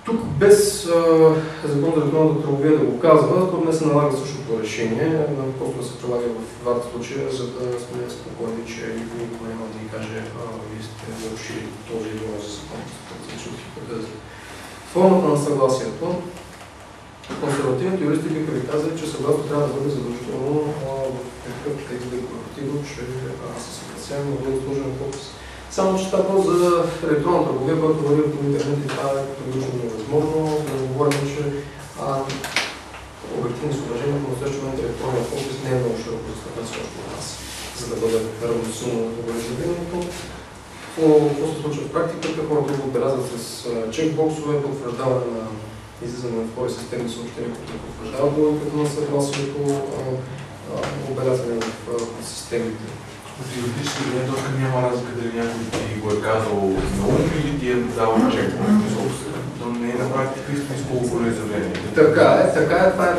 Тук без закон за електронната търговия да го казва, то не се налага същото решение, просто да се прилага в двата случая, за да сме спокойни, че никой няма да ни каже, вие сте нарушили този или този закон, от хипотеза. Формата на съгласието, консервативните юристи биха ви казали, че съгласно трябва да бъде задължително в такъв текст декларативно, че се съгласяваме да бъде сложен подпис. Само че това просто за електронна търговия, която върви по интернет и това е категорично невъзможно. Да не говорим, че обективни съображения по настоящия момент електронния подпис не е много широко разпространен още от нас, за да бъде равносилно да бъде заведението. Какво се случва в практиката? Хората го отбелязват с чекбоксове, потвърждаване на излизане на втори системни съобщения, които не потвърждават логиката на съгласието, отбелязване в системите. От юридическа гледна точка няма разлика дали някой ти го е казал на ум или ти е дал чек. То не е на практика истинско волеизявление. Така е,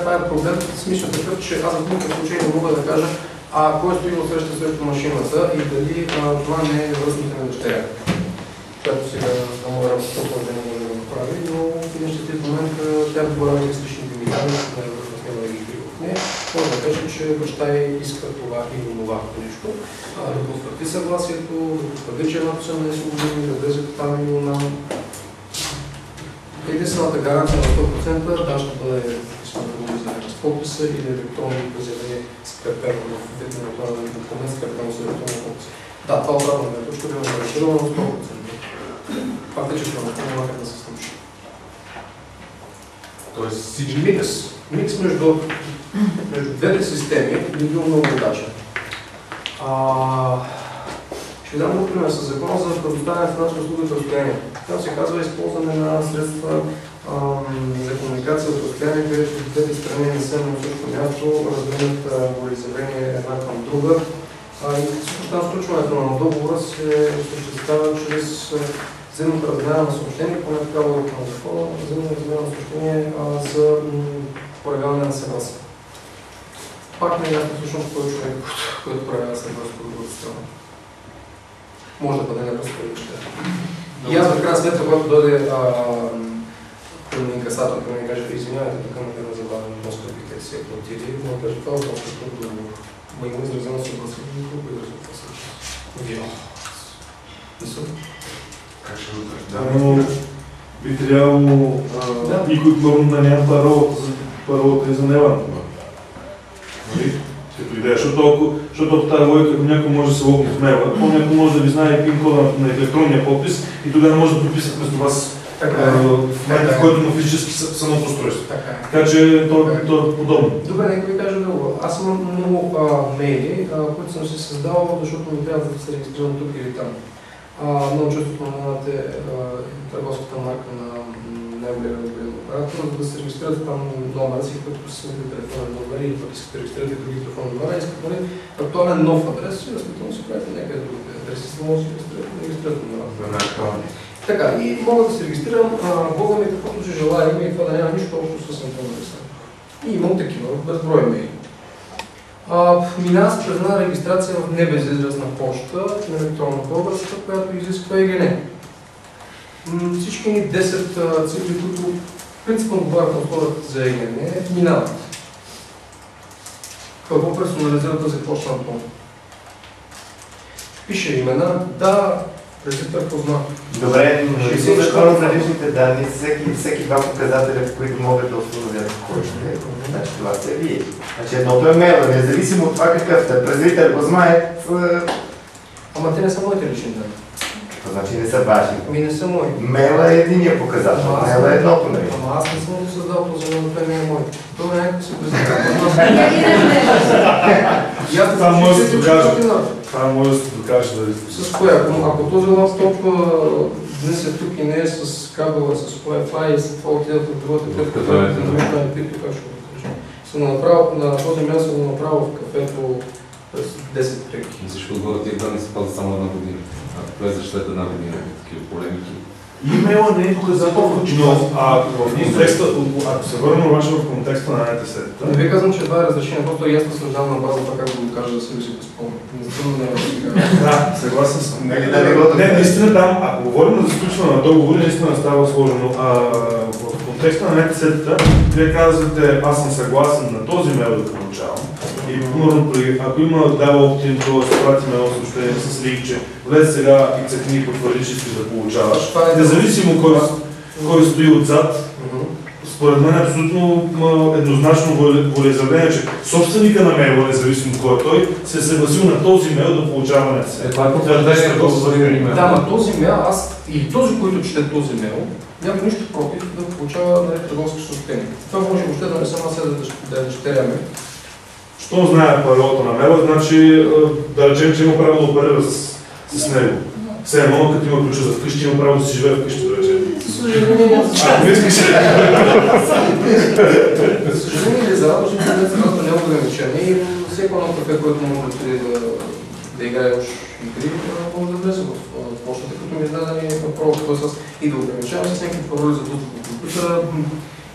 това е проблем. Смисъл такъв, че аз в никакъв случай не мога да кажа кой стои отсреща срещу машината и дали това не е връзната на дъщеря. Която сега да мога да може да го направи, но в един щастлив момент тя добавя с личните ми данни, да е връзна да ги в нея. Може да каже, че баща иска това или това нещо, да потвърди съгласието, да потвърди, че едното са не свободни, да влезе тотално на единствената гаранция на 100%, да ще бъде с подписа или електронно изявление скрепено в вид на електронен документ, скрепено с електронен подпис. Да, това обратно е точка, да е гарантирано на 100%. Факт е, че това няма как да се случи. Тоест всички... Микс между двете системи би бил много удачен. Ще дам го пример с закона за предоставяне на финансови услуги от разстояние. Там се казва използване на средства за комуникация от разстояние, където двете страни не са на същото място, разменят волеизявление една към друга. И всичко там сключването на договора се осъществява чрез взаимното размяна на съобщение, поне такава логика на закона, взаимно размяна на съобщение за проявяване на съгласие. Пак не е ясно всъщност кой човек, който проявява съгласие по другата страна. Може да бъде неразпоръчен. И аз в крайна сметка, когато дойде към инкасатор, да ми каже, извинявайте, тук не забавям, много скъпите си я платили, но да кажа, това е много скъпо договор. Ма има изразено съгласие, никога изразено това също. Вие. Как ще го кажа? Би трябвало никой главно да няма паролата и за нева. Като идея, защото тази логика, ако някой може да се логне в мейла, някой може да ви знае пин кода на електронния подпис и тогава може да подписат вместо вас в момента, в който има физически самото устройство. Така че то е подобно. Добре, нека ви кажа друго. Аз имам много мейли, които съм си създал, защото ми трябва да се регистрирам тук или там. Много често споменавате търговската марка на най-големия мобилен оператор, за да се регистрирате там номера си, като си сметите телефонен номер или пък искате да регистрирате други телефонни номера, искате актуален нов адрес и разпитано си правите някъде другите адреси, за да може да се регистрирате номера. Така, и мога да се регистрирам, Бога ми каквото си желая име и това да няма нищо общо с Антон Александър. И имам такива, безброй мейли. Минава се през една регистрация в небезизразна почта на електронна българска, която изисква ЕГН. Всички ни 10 цифри, които принципно отговарят на условията за ЕГН, минават. Какво персонализира тази почта на Антон? Пише имена, да, рецептър познат. Добре, но и закона за личните данни, всеки два показателя, в които могат да установят кой ще е. Значи това сте вие. Значи едното е мейла, независимо от това какъв сте. Презрител го знае. Ама те не са моите лични данни. Това значи не са ваши. Ами не са мои. Мейла е единия показател, мейла е едното на ви. Ама аз не съм го създал този мейл, той не е мой. Това е някакъв си презрител. Това може да се докаже. Това може да се докаже дали сте. С кое? Ако този лаптоп днес е тук и не е с кабела, с Wi-Fi и след това отидат от другата клетка, да намешна на пито, как ще го кажа. На този място съм го направил в кафето през 10 треки. Защо отгоре тия данни се пазят само една година? А това е защо една година такива полемики? Имейла не е доказателство, но ако се върнем обаче в контекста на НТС-та... Не ви казвам, че това е разрешение, просто и аз създавам на база това, как да го кажа, да се ви си безпълно. Да, съгласен съм. Не, наистина там, ако говорим за сключване на договори, наистина става сложно. В контекста на НТС-та, вие казвате, аз съм съгласен на този мейл да получавам. И примерно, ако има дава оптин, т.е. пратим едно съобщение с линк, че влез сега и цъкни потвърди, че искаш да получаваш. Независимо кой стои отзад, според мен е абсолютно еднозначно волеизявление, че собственика на мейла, независимо кой е той, се е съгласил на този мейл да получава НТС. Това е потвърждение, да, но този мейл, аз или този, който чете този мейл, няма нищо против да получава търговски съобщения. Това може въобще да не съм аз да дъщеря мейл. Що знае паролата на мейла, значи да речем, че има право да оперира с него. Все едно, като има ключа за вкъщи, има право да си живее вкъщи, да речем. За съжаление или за радост, не е ограничение и всеки едно кафе, което може да играе уж игри, може да влезе в почтата, като ми издадени парол, т.е. и да ограничавам с някакви пароли за достъп до компютъра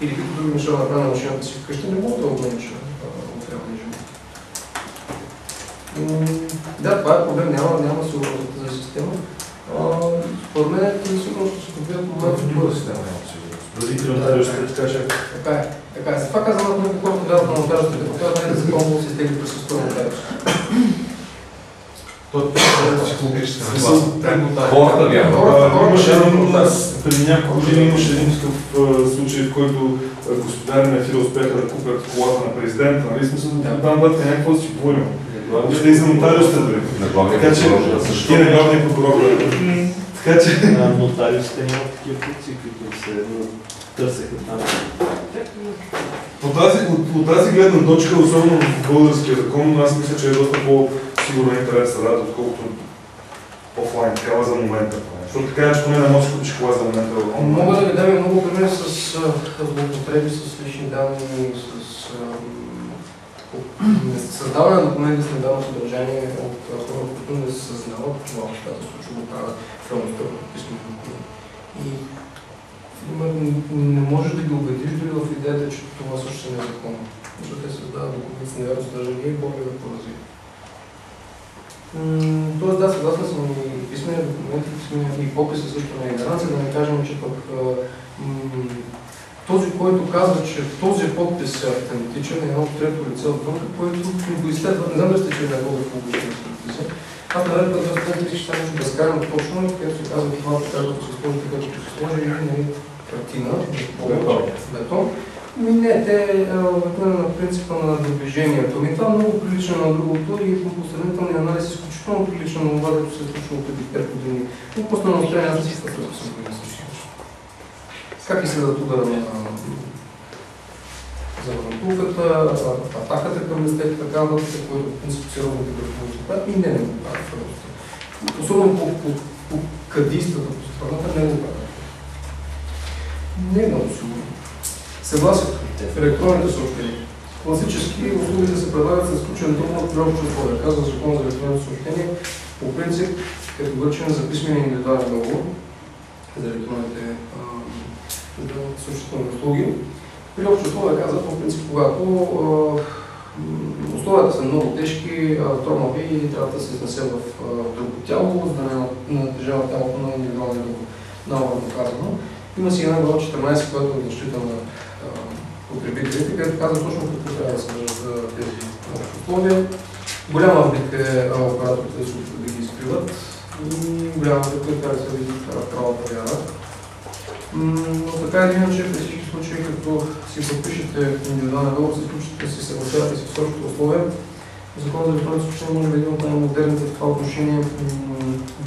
или като други неща да направя на машината си вкъщи, не мога да огранича от реалния живот. Да, това е проблем, няма сигурност за тази система. Според мен тази сигурност ще се добият момент в бъде система. Така е. Това казвам, ако някакво хората гледат на нотариусите, когато не е да се пълно си изтегли присъствие на нотариус. Психологическа нагласа. Преди няколко години имаше един такъв случай, в който господари на фирма успеха да купят колата на президента, нали? Смисъл да там бъдете някакво да си говорим. Въобще и за нотариусите дори. Така че ти на главния прокурор. Така че... Нотариусите нямат такива функции, които се търсеха там. От тази гледна точка, особено в българския закон, аз мисля, че е доста по-сигурна интерес да отколкото офлайн такава за момента. Защото така че поне не можеш да купиш кола за момента. Мога да ви дам много примери с злоупотреби с лични данни, с създаване на документи с недавно съдържание от хора, които не се съзнават това обстоятелство, че го правят филмите в писмени документи. И не можеш да ги убедиш дори в идеята, че това също не е законно. Защото те създават документи с невярно съдържание и Бог да порази. Тоест да, съгласен съм и писмени документи, и подписа също не е гаранция, да не кажем, че пък този, който казва, че този подпис е автентичен, е едно трето лице отвън, което го изследва, не знам да сте, че не е много публичен експертиза. Аз наредба да разпределих, ще трябва да скарам точно, където се казва това, така като се сложи, като се сложи или картина, бетон. Не, те на принципа на движението. Това много прилича на другото и по сравнителния анализ изключително прилича на това, което се е случило преди 5 години. Но просто на настроение аз си като съм го как и следват удара за върнатулката, атаката към местето, така нататък, който в принцип се ровно да и не го правят. Особено по кадистата, по страната не го правят. Не е много сигурно. Съгласието в електронните съобщения. Класически услугите се предлагат с изключен договор при общо условие. Казва Закон за електронните съобщения. По принцип, категоричен за писмения индивидуален договор за електронните съобщителни услуги. При общо условие казва, по принцип, когато условията са много тежки, тромави и трябва да се изнесе в друго тяло, за да не натежава тялото на индивидуалния договор. Много казано. Има си една глава 14, която е защита на потребителите, където казва точно какво трябва да се държат тези условия. Голяма разлика е операторите да ги изкриват и голяма разлика е да се види правата вяра. Но така или иначе, при всички случаи, като си подпишете индивидуален договор, се включите си съгласявате си в същото условие. Закон за електронните съобщения може да е един от най-модерните в това отношение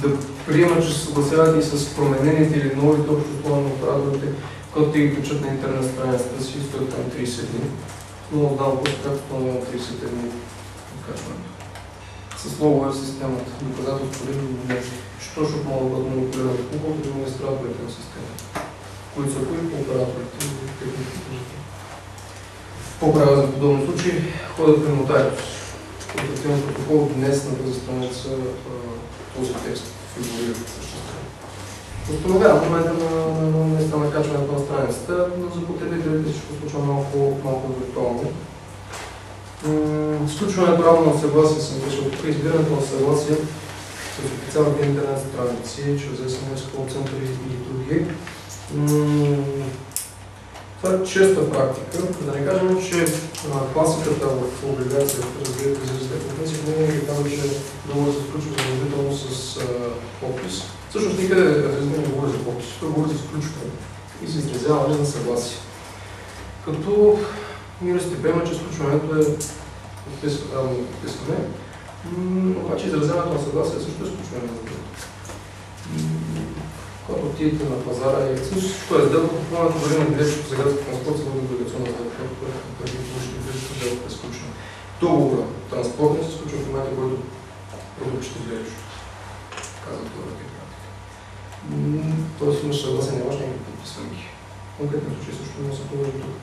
да приема, че се съгласявате и с променените или новите общо условия на операторите, когато те ги качат на интернет страницата си, стоят там 30 дни. Но отдавам просто както планувам 30 дни откачването. С логове системата, доказателство или не, че точно мога да бъдат манипулирани, колкото администраторите на системата, които са кои по операторите и техните служители. Какво правя за подобни случаи? Ходят при нотариус. Контактивен протокол днес на тази страница този текст фигурира съществено. установява в момента на качването на страницата, но за потребителите ще се случва малко виртуално. Сключването равно на съгласие съм пишал тук, избирането на съгласие с официалните интернет страници, чрез SMS, call център и други. Това е честа практика. Да не кажем, че класиката в облигацията, разбирате за конвенция, винаги казва, че договор се включва задължително с подпис. Всъщност никъде не говори за подпис, той говори за сключване и за изразяване на съгласие. Като юристите приемат, че сключването е подписване, обаче изразяването на съгласие също е сключване на договор. Когато отидете на пазара и това е сделка, купуването дори на билетчето за градски транспорт се води облигационна сделка, което преди получите билетчето сделка е сключена. Договора транспортни се случва в момента, който продължите билетчето. Казва това да практика. Тоест имаш съгласие, нямаш някакви подписванки. В конкретния случай също не се положи тук.